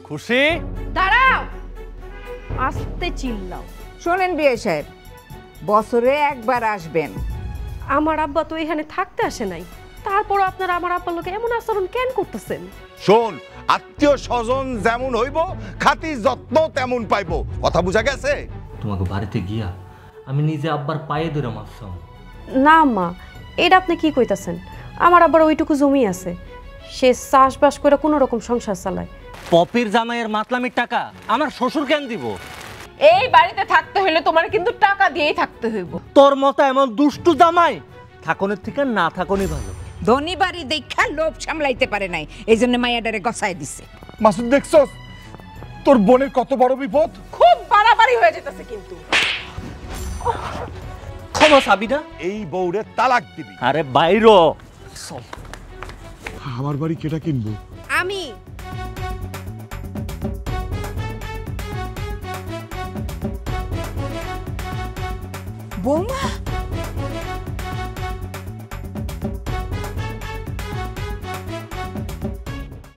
খুশি দাঁড়াও, আস্তে চিল্লাও। শোনেন বিয়ে সাহেব, বছরে একবার আসবেন। আমার আব্বা তো এখানে থাকতে আসে নাই, তারপর আপনারা আমার আব্বার লোকে এমন আচরণ কেন করতেছেন? শোন, আত্মীয় স্বজন যেমন হইব খাতি যত্ন তেমন পাইব, কথা বুঝা গেছে? তোমাকে বাড়িতে গিয়া আমি নিজে আব্বার পায়ে ধরে মারছাম। না আম্মা, এটা আপনি কি কইতাছেন? আমার আব্বার ওইটুকু জমি আছে, সে চাষবাস করে কোনো রকম সংসার চালায়। পপির জামাইয়ের মাতলামির টাকা আমার শ্বশুর কেন দিব? এই বাড়িতে থাকতে হইলে তোমার কিন্তু টাকা দিয়েই থাকতে হইব। তোর মতো এমন দুষ্টু জামাই থাকনের থেকে না থাকনই ভালো। ধনী বাড়ি দেখা লোভ সামলাইতে পারে নাই, এই জন্য মাইয়াডারে গছায় দিছে। মাসুদ দেখছস তোর বোনের কত বড় বিপদ? খুব বাড়াবাড়ি হয়ে যেতেছে কিন্তু। ক্ষমা চাবি না? এই বউরে তালাক দিবি। আরে বাইরো। আমার বাড়ি কেটা কিনবো? আমি বৌমা